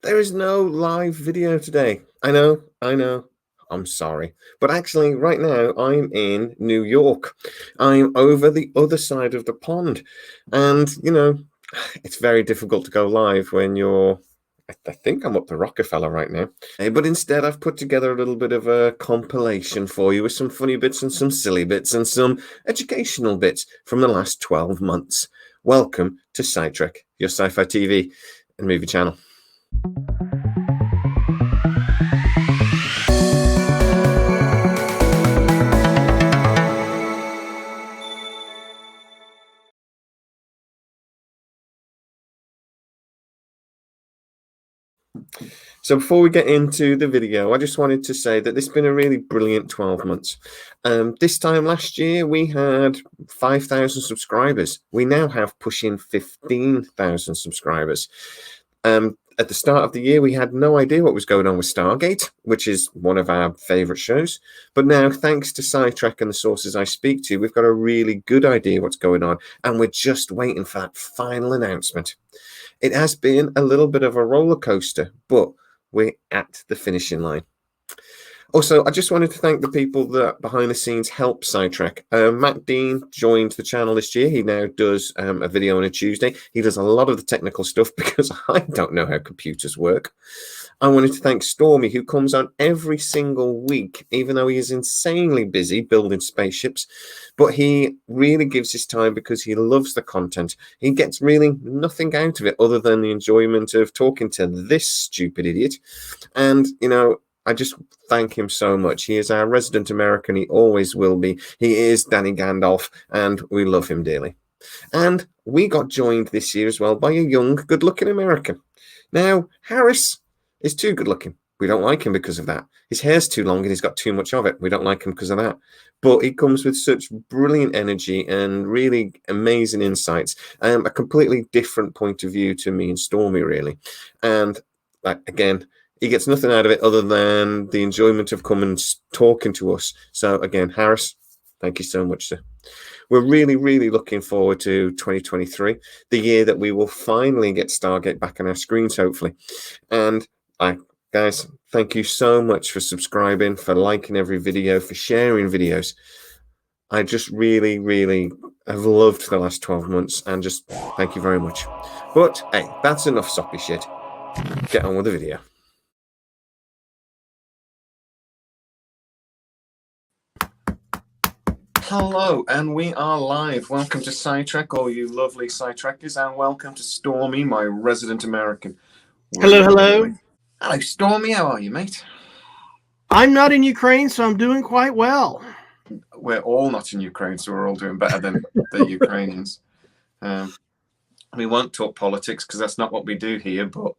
There is no live video today. I know. I'm sorry. But actually, right now, I'm in New York. I'm over the other side of the pond. And, it's very difficult to go live when you're. I think I'm up the Rockefeller right now. But instead, I've put together a little bit of a compilation for you with some funny bits and some silly bits and some educational bits from the last 12 months. Welcome to Sidetrack, your sci-fi TV and movie channel. So before we get into the video, I just wanted to say that this has been a really brilliant 12 months. This time last year, we had 5,000 subscribers. We now have pushing 15,000 subscribers. At the start of the year, we had no idea what was going on with Stargate, which is one of our favorite shows. But now, thanks to Sci-trek and the sources I speak to, we've got a really good idea what's going on, and we're just waiting for that final announcement. It has been a little bit of a roller coaster, but we're at the finishing line. Also, I just wanted to thank the people that behind the scenes help Sidetrack. Matt Dean joined the channel this year. He now does a video on a Tuesday. He does a lot of the technical stuff because I don't know how computers work. I wanted to thank Stormy, who comes on every single week, even though he is insanely busy building spaceships. But he really gives his time because he loves the content. He gets really nothing out of it other than the enjoyment of talking to this stupid idiot. And, I just thank him so much. He is our resident American. He always will be. He is Danny Gandalf, and we love him dearly. And we got joined this year as well by a young, good-looking American. Now, Harris is too good-looking. We don't like him because of that. His hair's too long and he's got too much of it. We don't like him because of that. But he comes with such brilliant energy and really amazing insights. A completely different point of view to me and Stormy, really. And again, he gets nothing out of it other than the enjoyment of coming and talking to us. So again, Harris, thank you so much, sir. We're really, really looking forward to 2023, the year that we will finally get Stargate back on our screens, hopefully. And guys, thank you so much for subscribing, for liking every video, for sharing videos. I just really, really have loved the last 12 months, and just thank you very much. But hey, that's enough soppy shit. Get on with the video. Hello, and we are live. Welcome to Sci-trek, all you lovely Sci-trekkers, and welcome to Stormy, my resident American. Hello. Hello, Stormy. How are you, mate? I'm not in Ukraine, so I'm doing quite well. We're all not in Ukraine, so we're all doing better than the Ukrainians. We won't talk politics because that's not what we do here, but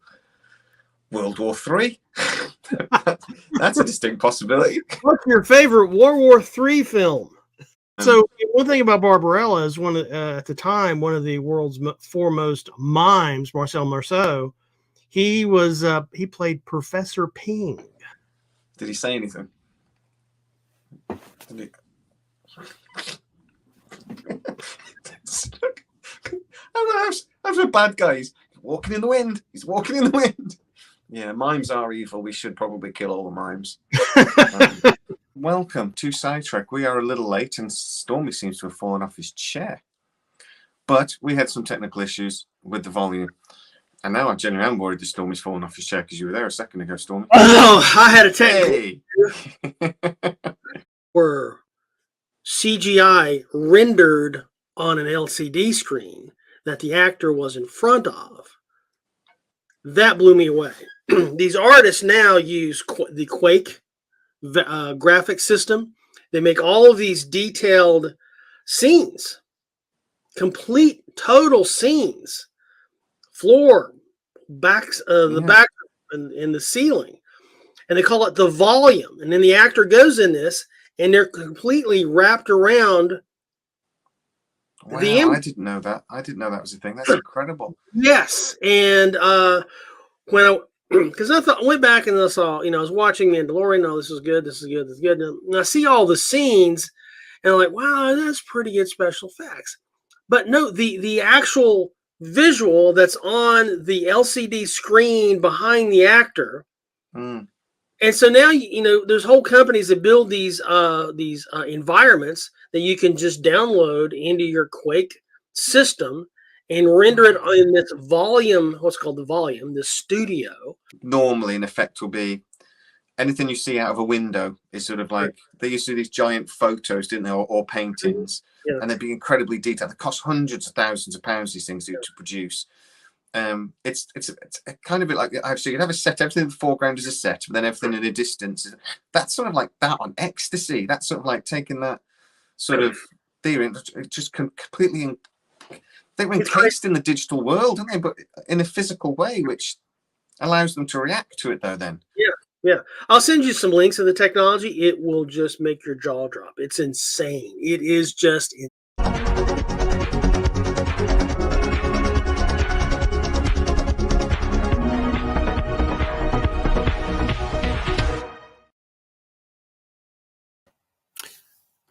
World War III? That's a distinct possibility. What's your favorite World War III film? So one thing about Barbarella is at the time, one of the world's foremost mimes, Marcel Marceau, he played Professor Ping. Did he say anything? How's a bad guy? He's walking in the wind. He's walking in the wind. Yeah, mimes are evil. We should probably kill all the mimes. Welcome to Sidetrack. We are a little late, and Stormy seems to have fallen off his chair. But we had some technical issues with the volume. And now I genuinely am worried that Stormy's fallen off his chair because you were there a second ago, Stormy. Oh, I had a technical where CGI rendered on an LCD screen that the actor was in front of. That blew me away. These artists now use the Quake graphic system. They make all of these detailed scenes, complete total scenes, floor, backs, the back and the ceiling, and they call it the volume. And then the actor goes in this, and they're completely wrapped around. Wow, I didn't know that. I didn't know that was a thing. That's incredible. Yes, and because I went back and I saw, I was watching Mandalorian. Oh, this is good. This is good. This is good. And I see all the scenes, and I'm like, wow, that's pretty good special effects. But no, the actual visual that's on the LCD screen behind the actor. Mm. And so now, there's whole companies that build these environments that you can just download into your Quake system and render it in this volume, what's called the volume, the studio. Normally, an effect will be anything you see out of a window is sort of like, they used to do these giant photos, didn't they, or paintings, Yeah. and they'd be incredibly detailed. They cost hundreds of thousands of pounds, these things to produce. It's kind of a bit like, so you'd have a set, everything in the foreground is a set, but then everything in a distance. That's sort of like that on ecstasy. That's sort of like taking that sort of theory and just completely, they were encased in the digital world, aren't they? But in a physical way, which allows them to react to it, though, then. Yeah. I'll send you some links of the technology. It will just make your jaw drop. It's insane. It is just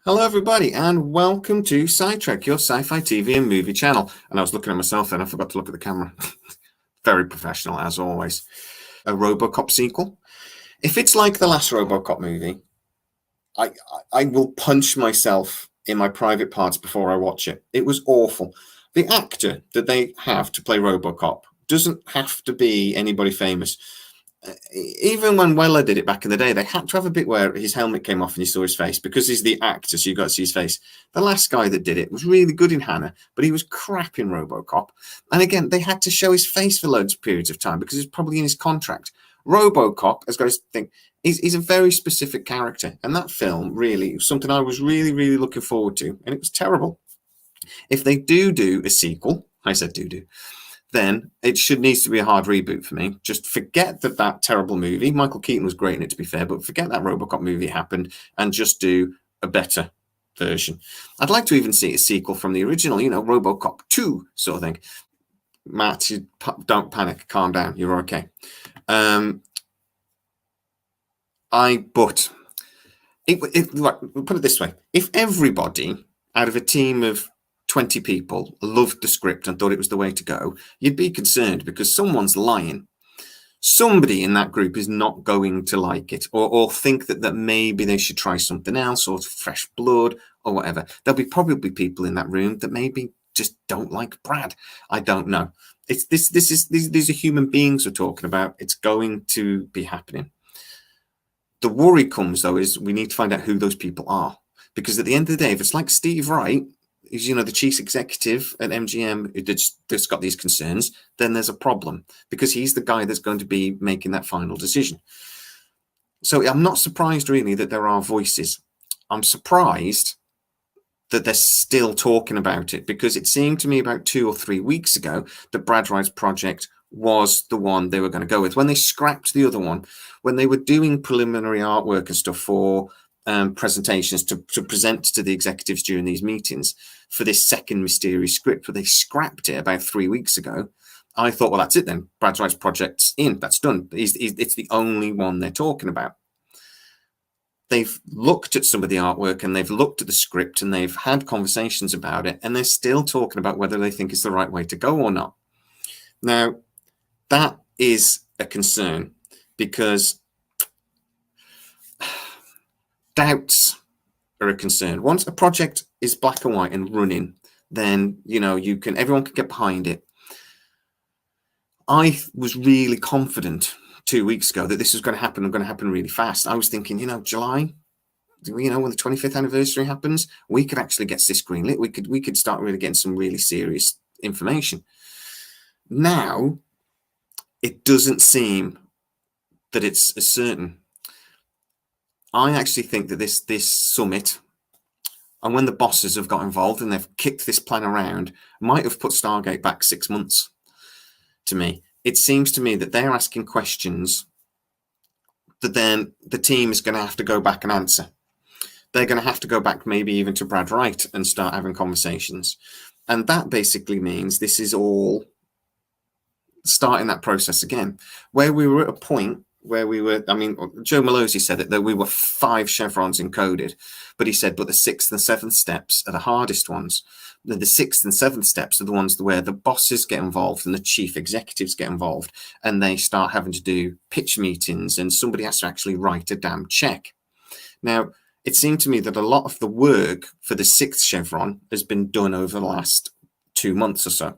Hello, everybody, and welcome to Sidetrack, your sci-fi TV and movie channel. And I was looking at myself then, I forgot to look at the camera. Very professional, as always. A RoboCop sequel. If it's like the last RoboCop movie, I will punch myself in my private parts before I watch it. It was awful. The actor that they have to play RoboCop doesn't have to be anybody famous. Even when Weller did it back in the day, they had to have a bit where his helmet came off and you saw his face, because he's the actor, so you got to see his face. The last guy that did it was really good in Hannah, but he was crap in RoboCop. And again, they had to show his face for loads of periods of time because it's probably in his contract. RoboCop has got his thing. He's a very specific character, and that film really was something I was really, really looking forward to, and it was terrible. If they do a sequel, I said do, then it needs to be a hard reboot for me. Just forget that terrible movie. Michael Keaton was great in it, to be fair, but forget that RoboCop movie happened and just do a better version. I'd like to even see a sequel from the original, RoboCop 2 sort of thing. Matt, don't panic, calm down, you're okay. We'll put it this way: if everybody out of a team of 20 people loved the script and thought it was the way to go, you'd be concerned because someone's lying. Somebody in that group is not going to like it, or think that maybe they should try something else, or fresh blood, or whatever. There'll be probably people in that room that maybe just don't like Brad. I don't know. These are human beings we're talking about. It's going to be happening. The worry comes, though, is we need to find out who those people are. Because at the end of the day, if it's like Steve Wright, who's, the chief executive at MGM that's got these concerns, then there's a problem. Because he's the guy that's going to be making that final decision. So I'm not surprised, really, that there are voices. I'm surprised that they're still talking about it, because it seemed to me about 2 or 3 weeks ago that Brad Wright's project was the one they were going to go with. When they scrapped the other one, when they were doing preliminary artwork and stuff for presentations to present to the executives during these meetings for this second mysterious script, but they scrapped it about 3 weeks ago, I thought, well, that's it then. Brad Wright's project's in. That's done. It's the only one they're talking about. They've looked at some of the artwork and they've looked at the script and they've had conversations about it, and they're still talking about whether they think it's the right way to go or not. Now, that is a concern, because doubts are a concern. Once a project is black and white and running, then everyone can get behind it. I was really confident 2 weeks ago that this was going to happen and going to happen really fast. I was thinking, July, when the 25th anniversary happens, we could actually get this greenlit. We could start really getting some really serious information. Now, it doesn't seem that it's as certain. I actually think that this summit, and when the bosses have got involved and they've kicked this plan around, might have put Stargate back 6 months. To me, it seems to me that they're asking questions that then the team is going to have to go back and answer. They're going to have to go back maybe even to Brad Wright and start having conversations. And that basically means this is all starting that process again, where we were at a point where we were, I mean, Joe Malozzi said it, that we were 5 chevrons encoded, but he said, but the 6th and 7th steps are the hardest ones. The 6th and 7th steps are the ones where the bosses get involved and the chief executives get involved, and they start having to do pitch meetings, and somebody has to actually write a damn check. Now, it seemed to me that a lot of the work for the 6th chevron has been done over the last 2 months or so.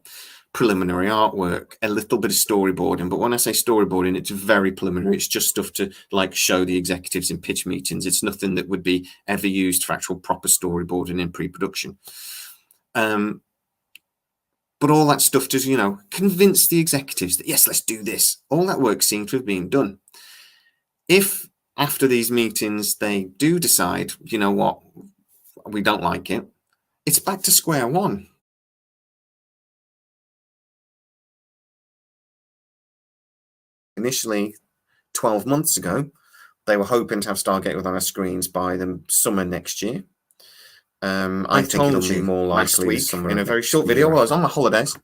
Preliminary artwork, a little bit of storyboarding, but when I say storyboarding, it's very preliminary. It's just stuff to like show the executives in pitch meetings. It's nothing that would be ever used for actual proper storyboarding in pre-production. But all that stuff to, you know, convince the executives that yes, let's do this. All that work seemed to have been done. If after these meetings they do decide, you know what, we don't like it, it's back to square one. Initially, 12 months ago, they were hoping to have Stargate on our screens by the summer next year. I think it'll be more likely this summer. In a very short video, while I was on my holidays,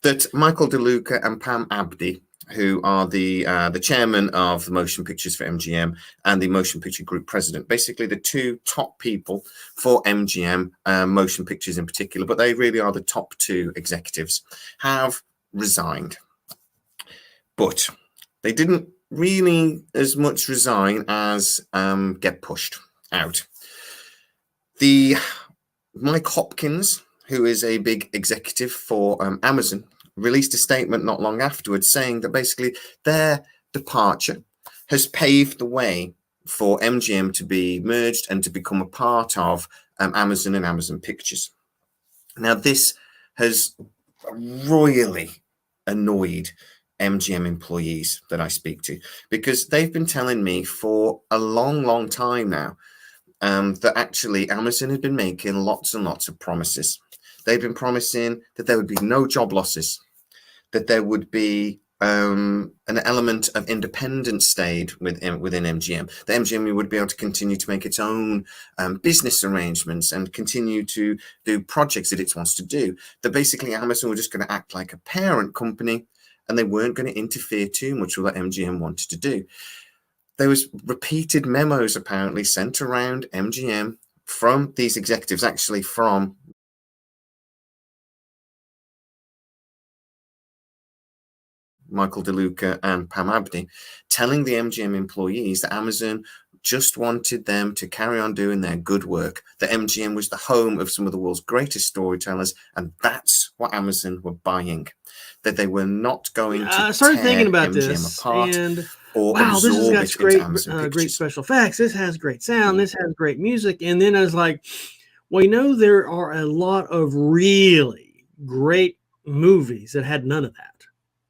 that Michael DeLuca and Pam Abdi, who are the chairman of the motion pictures for MGM and the motion picture group president, basically the 2 top people for MGM motion pictures in particular, but they really are the top 2 executives, have resigned. But they didn't really as much resign as get pushed out. Mike Hopkins, who is a big executive for Amazon, released a statement not long afterwards saying that basically their departure has paved the way for MGM to be merged and to become a part of Amazon and Amazon Pictures. Now, this has royally annoyed MGM employees that I speak to, because they've been telling me for a long time now that actually Amazon had been making lots and lots of promises. They've been promising that there would be no job losses, that there would be an element of independence stayed within MGM, that MGM would be able to continue to make its own business arrangements and continue to do projects that it wants to do, that basically Amazon were just going to act like a parent company and they weren't going to interfere too much with what MGM wanted to do. There was repeated memos apparently sent around MGM from these executives, actually from Michael DeLuca and Pam Abdi, telling the MGM employees that Amazon just wanted them to carry on doing their good work, that MGM was the home of some of the world's greatest storytellers, and that's what Amazon were buying, that they were not going to I started thinking about MGM this, apart, and or wow, this has got great, great special effects. This has great sound. This has great music. And then I was like, well, you know, there are a lot of really great movies that had none of that.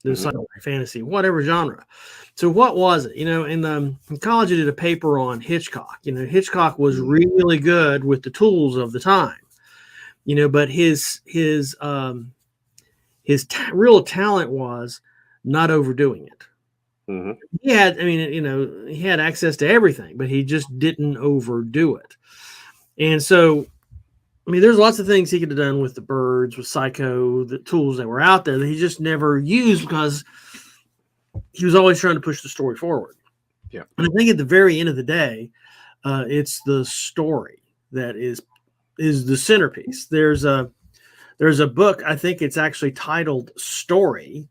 The sci-fi, fantasy, whatever genre. So what was it? You know, in college, I did a paper on Hitchcock. You know, Hitchcock was really good with the tools of the time. You know, but his real talent was not overdoing it. He had, I mean, you know, he had access to everything, but he just didn't overdo it. And so, I mean, there's lots of things he could have done with the birds, with Psycho, the tools that were out there that he just never used because he was always trying to push the story forward. Yeah. And I think at the very end of the day, it's the story that is the centerpiece. There's a book, I think it's actually titled Story,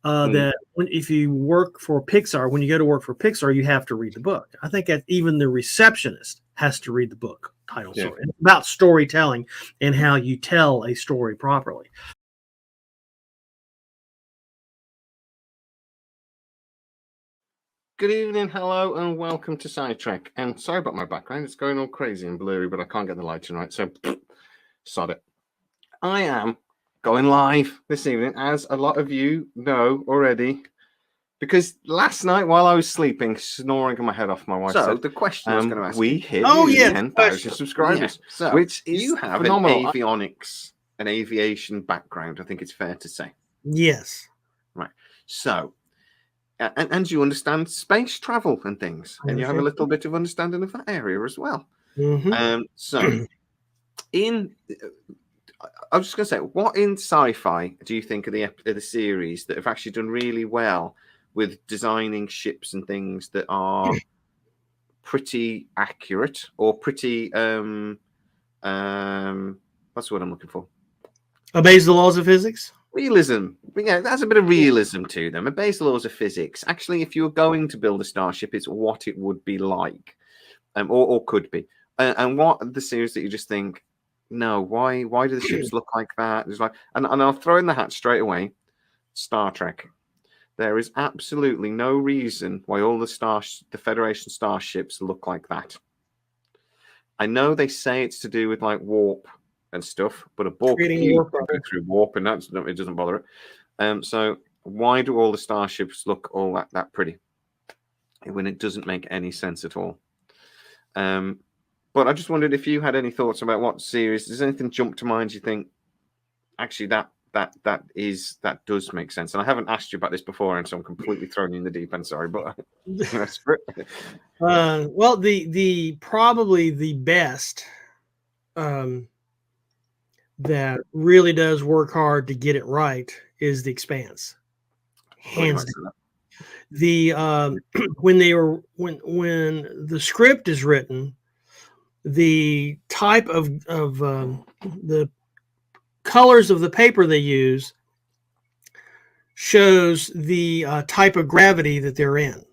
that if you work for Pixar, when you go to work for Pixar, you have to read the book. I think that even the receptionist has to read the book titled Story. It's about storytelling and how you tell a story properly. Good evening, hello, and welcome to Sidetrack. And sorry about my background, it's going all crazy and blurry, but I can't get the lighting right, so sod it. I am going live this evening, as a lot of you know already, because last night while I was sleeping, snoring my head off, my wife said, the question I was going to ask we hit 10,000 subscribers, which is you have phenomenal. An avionics, an aviation background, I think it's fair to say. Yes. Right. So, and you understand space travel and things, and you have a little bit of understanding of that area as well. So, I was just going to say, what in sci-fi do you think are the series that have actually done really well with designing ships and things that are pretty accurate or pretty what's the word I'm looking for? Obeys the laws of physics. Realism. Yeah, that's a bit of realism to them. Obeys the laws of physics. Actually, if you were going to build a starship, it's what it would be like, or could be. And what the series that you just think, no, why do the ships look like that? It's like, and I'll throw in the hat straight away. Star Trek. There is absolutely no reason why all the Federation starships look like that. I know they say it's to do with like warp and stuff, but a Borg cube go through warp, and it doesn't bother it. So why do all the starships look all that pretty when it doesn't make any sense at all? But I just wondered if you had any thoughts about what series. Does anything jump to mind? You think actually that does make sense? And I haven't asked you about this before, and so I'm completely throwing you in the deep end. Sorry, but well, the probably the best that really does work hard to get it right is The Expanse. Hands down. The when the script is written, the type of the colors of the paper they use shows the type of gravity that they're in.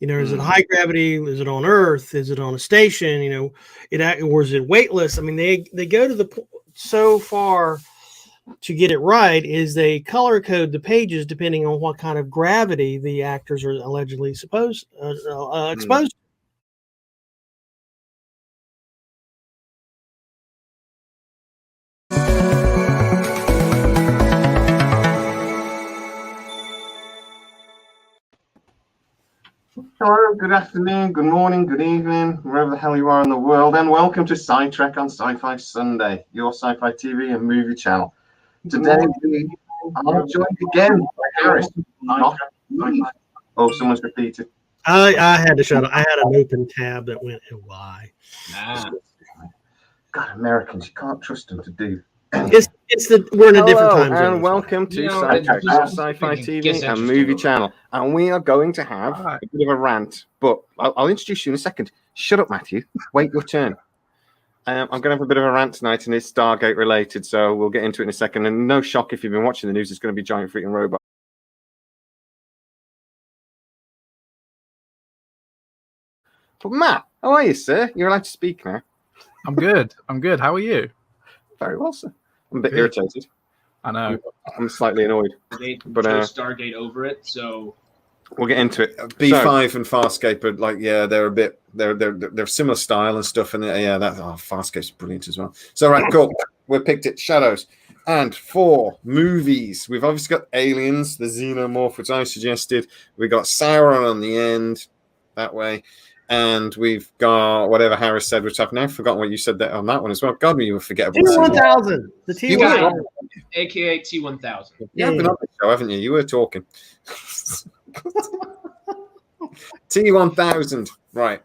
You know, is it high gravity? Is it on Earth? Is it on a station? You know, or is it weightless? I mean, they go to the so far to get it right is they color code the pages depending on what kind of gravity the actors are allegedly exposed to. Hello, good afternoon, good morning, good evening, wherever the hell you are in the world, and welcome to Sidetrack on Sci-Fi Sunday, your sci-fi TV and movie channel. Today we are joined again by Harris. Oh, someone's repeated. I had to shut up. I had an open tab that went, why? God, Americans, you can't trust them to do. We're in a different time zone. And welcome to Sidetrack, our sci-fi TV and movie channel. And we are going to have a bit of a rant, but I'll introduce you in a second. Shut up, Matthew. Wait your turn. I'm going to have a bit of a rant tonight, and it's Stargate related, so we'll get into it in a second. And no shock if you've been watching the news, it's going to be giant freaking robots. But Matt, how are you, sir? You're allowed to speak now. I'm good. How are you? Very well, sir. I'm a bit irritated. I know. I'm slightly annoyed. But Stargate over it, so we'll get into it. B5 and Farscape are like, they're similar style and stuff, and Farscape's brilliant as well. So right, cool. We picked it. Shadows. And for movies, we've obviously got Aliens, the Xenomorph, which I suggested. We got Sauron on the end that way. And we've got whatever Harris said, which I've now forgotten what you said that on that one as well. God, you were forgettable. T1000. The T1000. AKA T1000. Yeah, you've been on the show, haven't you? You were talking. T1000. Right.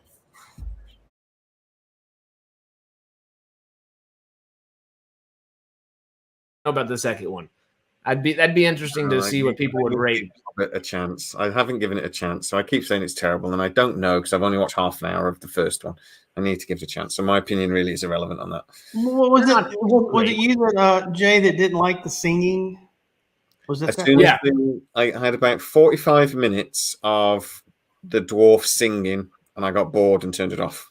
About the second one. That'd be interesting to see what people would rate. A chance. I haven't given it a chance, so I keep saying it's terrible, and I don't know because I've only watched half an hour of the first one. I need to give it a chance. So my opinion really is irrelevant on that. Was it you, Jay, that didn't like the singing? Was that? I had about 45 minutes of the dwarf singing, and I got bored and turned it off.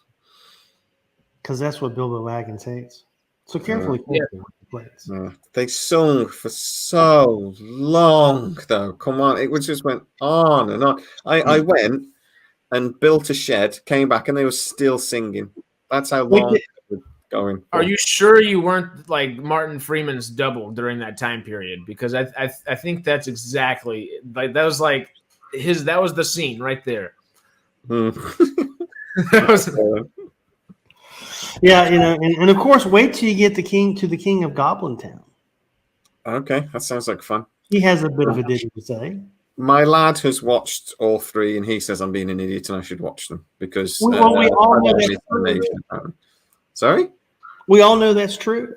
Because that's what Bilbo Baggins hates. So carefully. They sung for so long, though. Come on, it just went on and on. I went and built a shed, came back, and they were still singing. That's how long it was going. Are you sure you weren't like Martin Freeman's double during that time period? Because I think that's exactly like that was like his. That was the scene right there. That was. Yeah, and of course, wait till you get the king of Goblin Town. Okay, that sounds like fun. He has a bit of a ditty to say. My lad has watched all three, and he says I'm being an idiot and I should watch them because we all know that's true. Sorry? We all know that's true.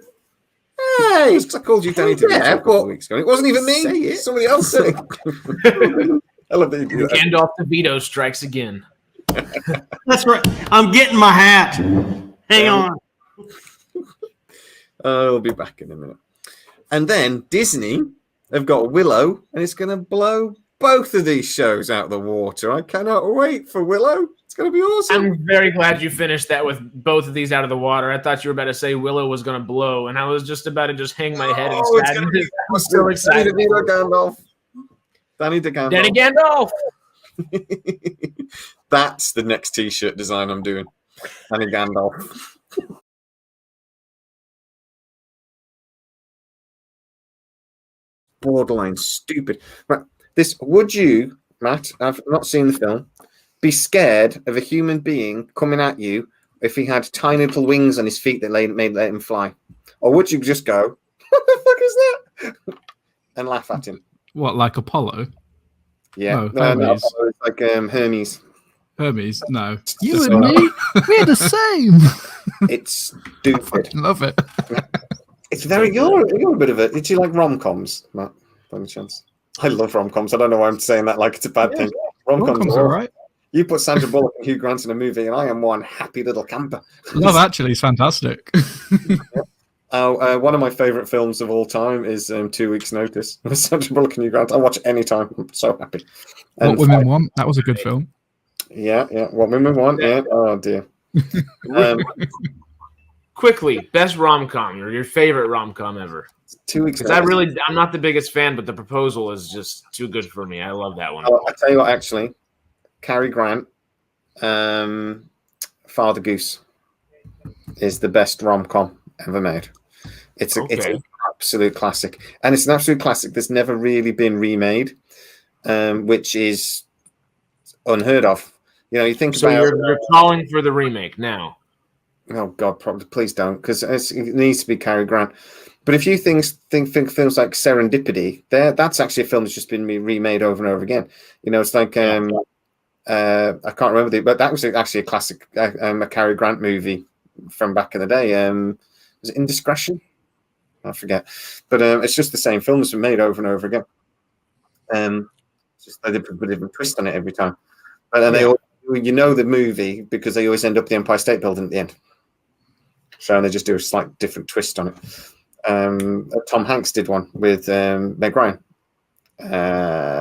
Hey, I called you Danny to a couple of weeks ago. It wasn't even me. Somebody else said it. I love that you do that. Gandalf DeVito strikes again. That's right. I'm getting my hat. Hang on. I'll be back in a minute. And then Disney have got Willow, and it's going to blow both of these shows out of the water. I cannot wait for Willow. It's going to be awesome. I'm very glad you finished that with both of these out of the water. I thought you were about to say Willow was going to blow, and I was just about to just hang my head in It's sadness. going to be I was so excited. Danny Gandalf. Danny DeGandalf. Danny Gandalf. That's the next T-shirt design I'm doing. Danny Gandalf. Borderline stupid. Right. Would you, Matt? I've not seen the film. Be scared of a human being coming at you if he had tiny little wings on his feet that let him fly, or would you just go, "What the fuck is that?" and laugh at him? What, like Apollo? Yeah, No, Hermes. it's like Hermes. Hermes? No. You You and and me, we're the same. It's stupid. Love it. It's very. You're a bit of a. Did you like rom-coms, Matt? By any chance? I love rom-coms. I don't know why I'm saying that like it's a bad thing. Rom-coms are right. You put Sandra Bullock and Hugh Grant in a movie, and I am one happy little camper. Love Actually is fantastic. One of my favourite films of all time is 2 Weeks' Notice. Sandra Bullock and Hugh Grant. I watch any time. I'm so happy. What Women Want? That was a good film. Yeah. What Women Want? Yeah. Oh dear. Quickly, best rom-com or your favorite rom-com ever? 2 weeks. Because I'm not the biggest fan, but The Proposal is just too good for me. I love that one. I tell you what, actually, Cary Grant, Father Goose is the best rom-com ever made. It's an absolute classic, and it's an absolute classic that's never really been remade, which is unheard of. You know, you think So about. you're calling for the remake now. Oh God, probably please don't, because it needs to be Cary Grant. But if you think films like Serendipity, that's actually a film that's just been remade over and over again. You know, it's like I can't remember but that was actually a classic, a Cary Grant movie from back in the day. Was it Indiscretion? I forget, but it's just the same film that's been made over and over again. Just they put a different twist on it every time, and they all, you know the movie because they always end up at the Empire State Building at the end. So they just do a slight different twist on it. Tom Hanks did one with Meg Ryan.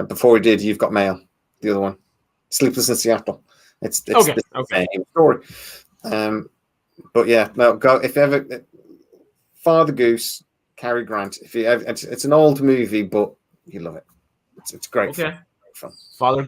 Before he did You've Got Mail, the other one, Sleepless in Seattle. It's the same story. But yeah, no, go if ever. Father Goose, Cary Grant. If you ever, it's an old movie, but you love it. It's great. Okay. Fun. Father.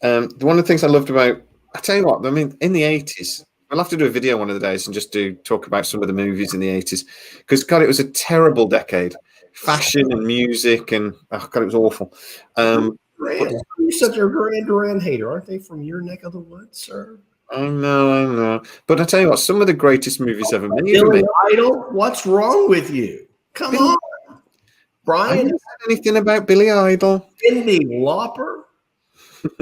One of the things I loved about, I tell you what, I mean, in the 80s, I'll have to do a video one of the days and just talk about some of the movies in the 80s, because God, it was a terrible decade. Fashion and music, and oh God, it was awful. You're such a Duran Duran hater. Aren't they from your neck of the woods, sir? I know. But I tell you what, some of the greatest movies ever made. Billy Idol? What's wrong with you? Come on. I Brian, haven't said anything about Billy Idol. Cindy Lauper?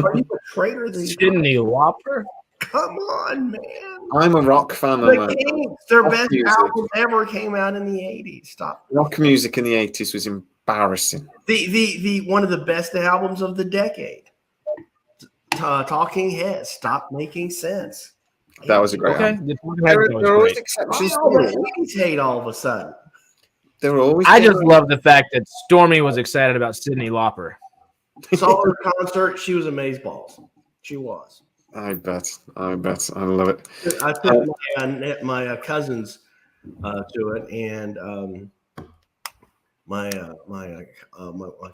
Are you a traitor? Sydney Lauper? Come on, man. I'm a rock fan. The Kinks, their rock best music. album ever came out in the 80s. Stop. Rock music in the 80s was embarrassing. The one of the best albums of the decade. Talking Heads, Stop Making Sense. That was a great Okay. album. There are always exceptions. Why all the ladies hate all of a sudden? There were always. I just love the fact that Stormy was excited about Sydney Lauper. Saw her concert. She was amazeballs. She was. I bet. I love it. I took my cousins to it, and my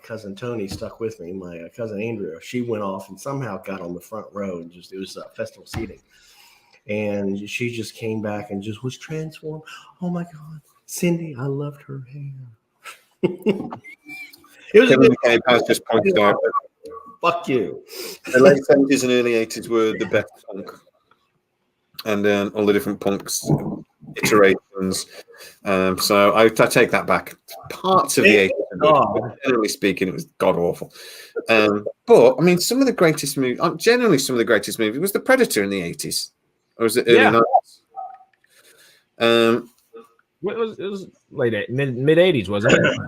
cousin Tony stuck with me. My cousin Andrea, she went off and somehow got on the front row, and it was festival seating, and she just came back and just was transformed. Oh my God, Cindy, I loved her hair. It was Kevin McCabe has just pointed out that fuck you. the late 70s and early 80s were the best punk, and then all the different punks iterations. So I take that back. Parts of the 80s, but generally speaking, it was god awful. But I mean, some of the greatest movies, generally some of the greatest movies, was The Predator in the 80s, or was it early 90s? It was mid 80s, wasn't it?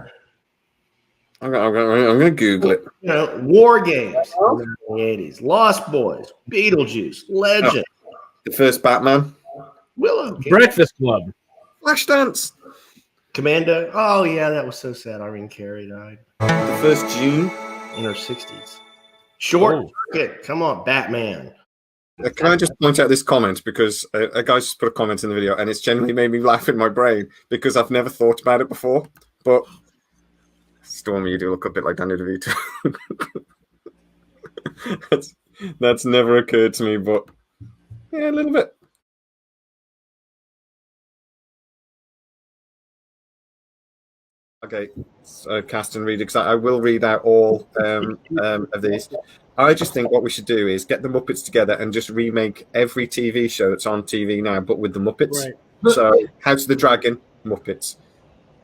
I'm gonna Google it. You know, War Games in the 80s, Lost Boys, Beetlejuice, Legend, The first Batman, Willow, Breakfast Club. Flashdance, Commando. Oh yeah, that was so sad. Irene Carey died the first Genie. in her 60s. Short Oh. Circuit. Come on, Batman. Can I just point out this comment because a guy just put a comment in the video and it's genuinely made me laugh in my brain because I've never thought about it before. But Stormy, you do look a bit like Danny DeVito. that's never occurred to me, but yeah, a little bit. Okay, so cast and read, because I will read out all of these. I just think what we should do is get the Muppets together and just remake every TV show that's on TV now, but with the Muppets. Right. So, House of the Dragon, Muppets.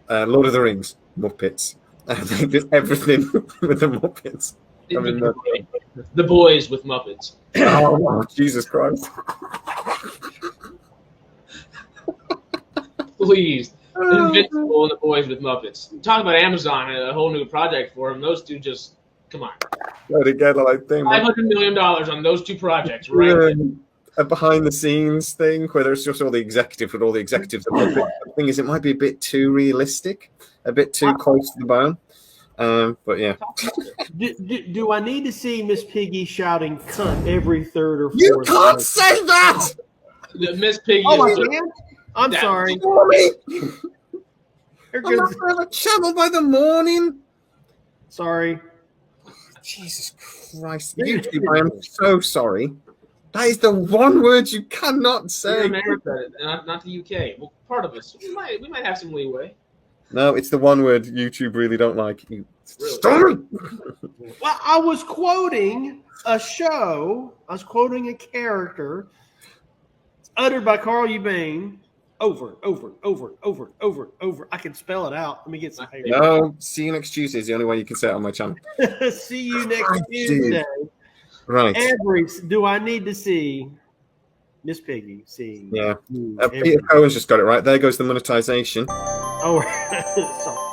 Lord of the Rings, Muppets. I think just everything with the Muppets. I mean, The Boys with Muppets. oh, Jesus Christ. Please. Invincible and The Boys with Muppets. Talk about Amazon, a whole new project for them. Those two just, come on. Go together like thing. $500 million on those two projects, right? A behind the scenes thing where there's just all the executives with all the executives. The thing is, it might be a bit too realistic, a bit too close to the bone. But yeah. Do I need to see Miss Piggy shouting "cunt" every third or fourth? You can't say that! Miss Piggy. Oh, is I can? I'm sorry. I'm not gonna have a channel by the morning. Sorry. Jesus Christ. YouTube, I am so sorry. That is the one word you cannot in say. America, not the UK. Well, part of us. We might have some leeway. No, it's the one word YouTube really don't like. You Really? Stop it! Well, I was quoting a show. I was quoting a character uttered by Carl Eubank over. I can spell it out. Let me get some paper. No, see you next Tuesday is the only way you can say it on my channel. See you next Dude. Tuesday. Right. Do I need to see Miss Piggy? See. Yeah. Peter Cohen's just got it right. There goes the monetization. Oh, sorry.